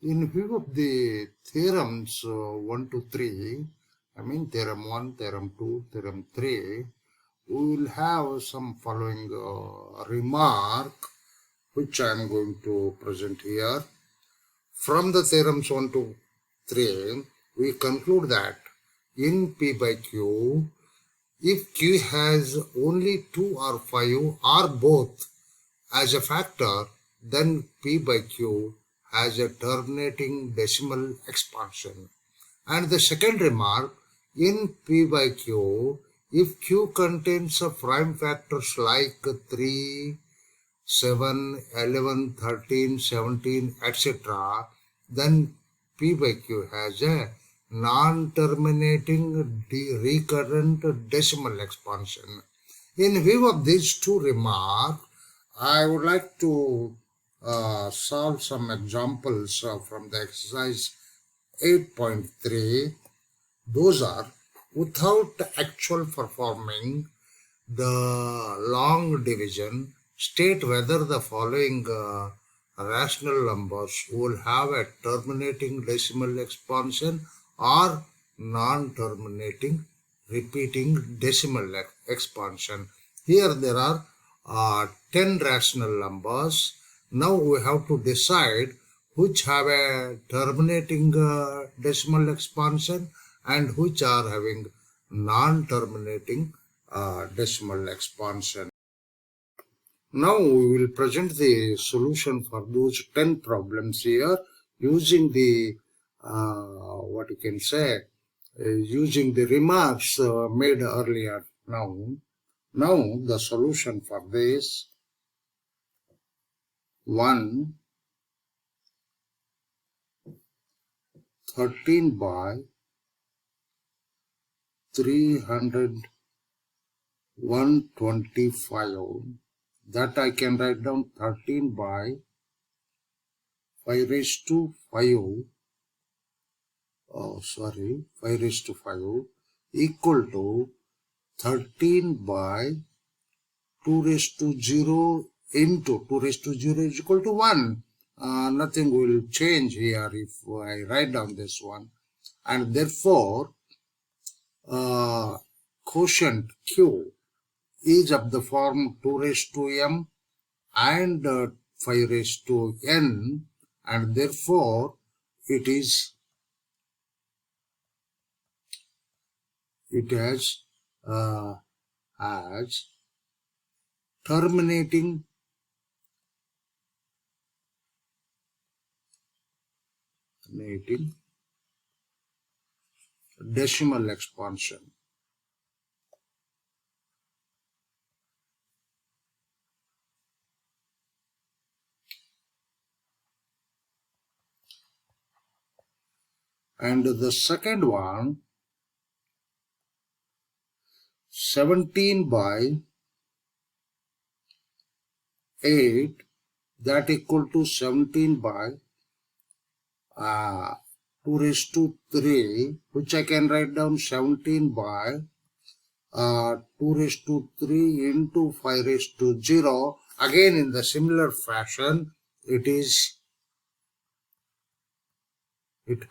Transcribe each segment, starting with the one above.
In view of the theorems 1 to 3, I mean theorem 1, theorem 2, theorem 3, we will have some following remark which I am going to present here. From the theorems 1 to 3, we conclude that in P by Q, if Q has only 2 or 5 or both as a factor, then P by Q has a terminating decimal expansion. And the second remark, in P by Q, if Q contains prime factors like 3, 7, 11, 13, 17, etc., then P by Q has a non-terminating recurrent decimal expansion. In view of these two remarks, I would like to solve some examples from the exercise 8.3. Those are, without actual performing the long division, state whether the following rational numbers will have a terminating decimal expansion or non-terminating repeating decimal expansion. Here there are 10 rational numbers. Now we have to decide which have a terminating decimal expansion and which are having non-terminating decimal expansion. Now we will present the solution for those 10 problems here using the what you can say using the remarks made earlier. Now the solution for this: 1, 13 by 300, 125. That I can write down 13 by 5 raised to 5. 5 raised to 5 equal to 13 by 2 raised to 0 into 2 raised to 0 is equal to 1. Nothing will change here if I write down this one. And therefore, quotient Q is of the form 2 raised to m and 5 raised to n, and therefore it has as terminating decimal expansion. And the second one, 17 by 8, that equal to 17 by 2 raised to 3, which I can write down 17 by 2 raised to 3 into 5 raised to 0. Again, in the similar fashion, it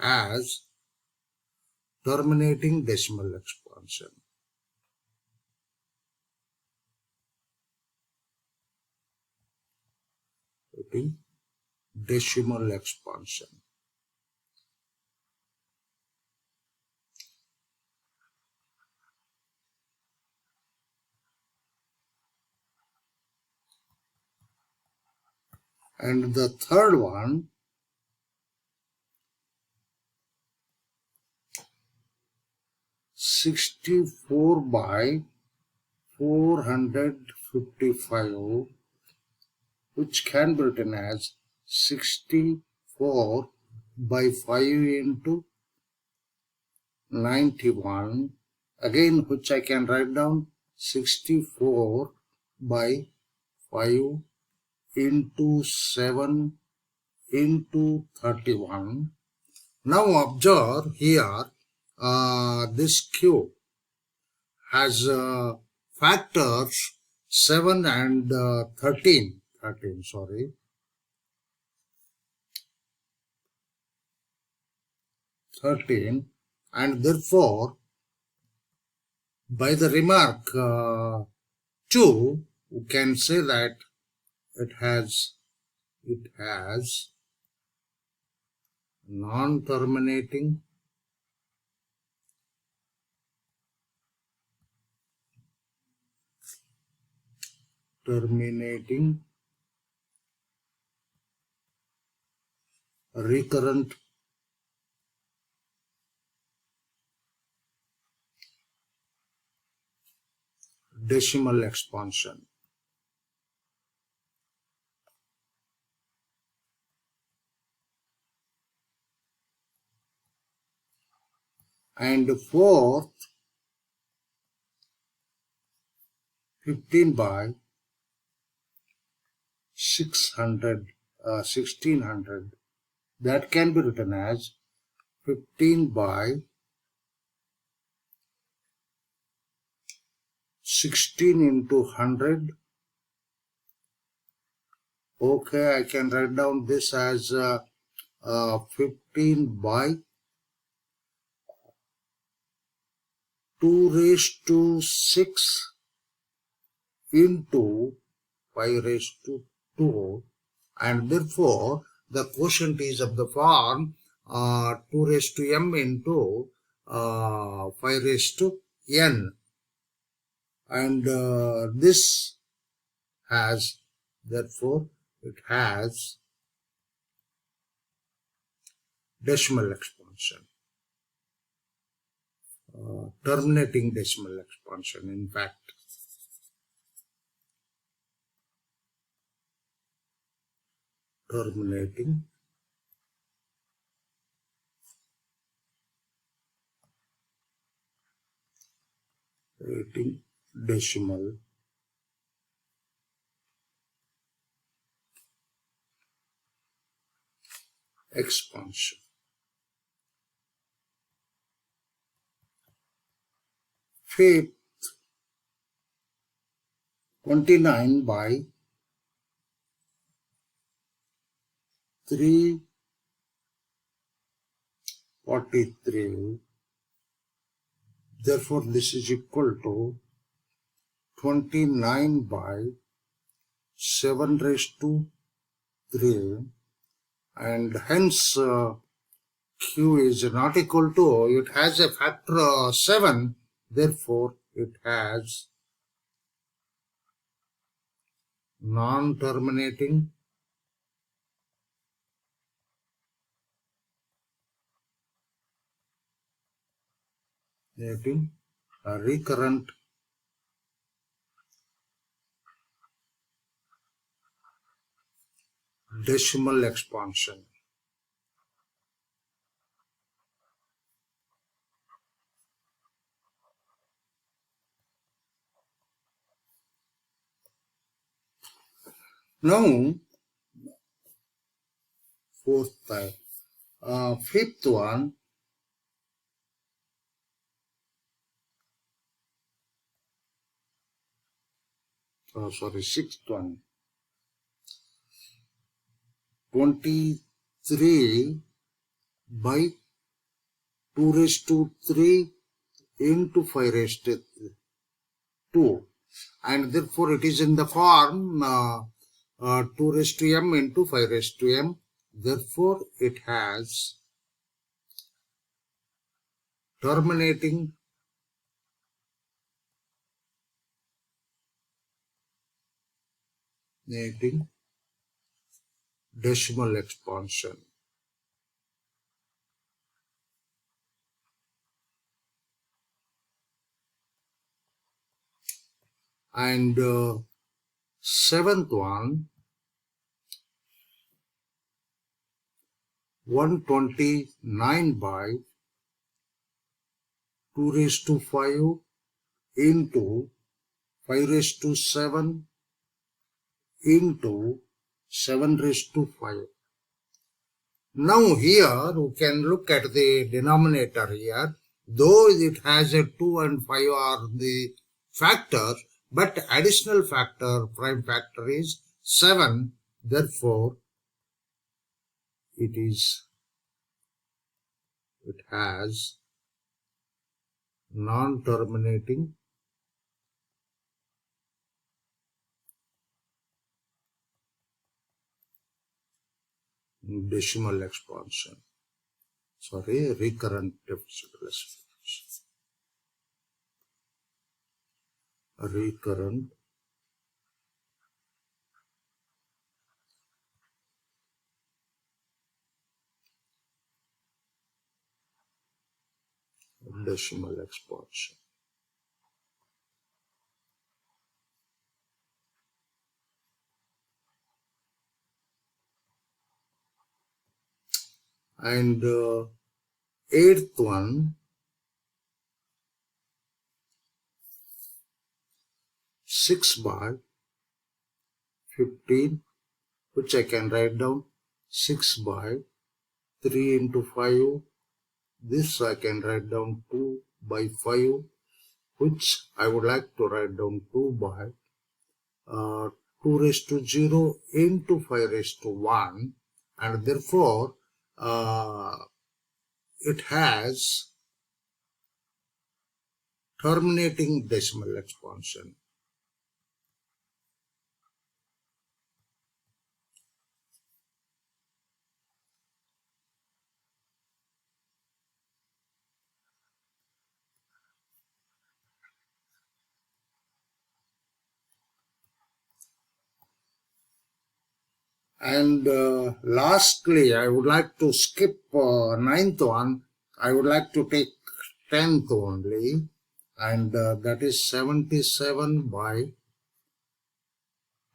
has terminating decimal expansion. Decimal expansion. And the third one, 64 by 455, which can be written as 64 by 5 into 91, again which I can write down 64 by 5 into 7 into 31. Now observe here, this Q has factors 7 and 13, 13, and therefore by the remark 2 we can say that it has non-terminating recurrent decimal expansion. And fourth, 15 by 1600, that can be written as 15 by 16 into 100. Okay, I can write down this as 15 by 2 raised to 6 into 5 raised to 2, and therefore the quotient is of the form 2 raised to m into 5 raised to n, and this has, therefore it has decimal expansion, terminating decimal expansion, in fact. Terminating decimal expansion. Fifth, 29 by 343. Therefore, this is equal to 29 by 7 raised to 3, and hence Q is not equal to, it has a factor 7, therefore it has non-terminating recurrent decimal expansion. Now, fifth one, sixth one, 23 by 2 raised to 3 into 5 raised to 2, and therefore it is in the form 2 raised to m into 5 raised to m, therefore it has terminating decimal expansion. And seventh one, 129 by 2 raised to 5 into 5 raised to 7 into 7 raised to 5. Now here we can look at the denominator here. Though it has a 2 and 5 are the factor, but additional factor, prime factor is 7. Therefore, it it has non-terminating decimal expansion. Sorry, recurrent deficit classification. Recurrent decimal expansion. And eighth one, 6 by 15, which I can write down 6 by 3 into 5. This I can write down 2 by 5, which I would like to write down 2 by 2 raised to 0 into 5 raised to 1, and therefore it has terminating decimal expansion. And lastly, I would like to skip ninth one. I would like to take 10th only, and that is 77 by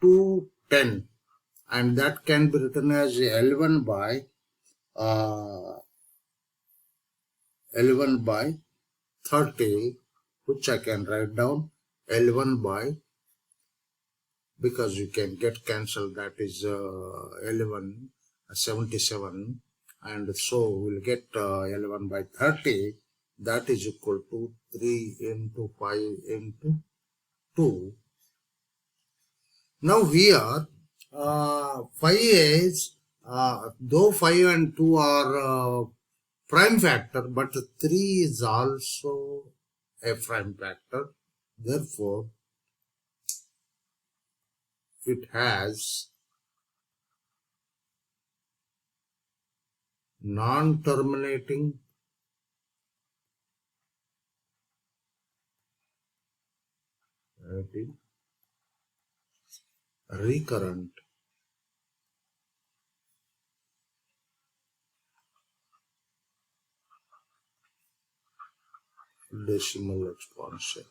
210, and that can be written as 11 by 30, which I can write down 11 by, because you can get cancelled, that is 11, 77, and so we'll get 11 by 30, that is equal to 3 into 5 into 2. Now here, 5 is, though 5 and 2 are prime factor, but 3 is also a prime factor. Therefore, it has non-terminating recurrent decimal expansion.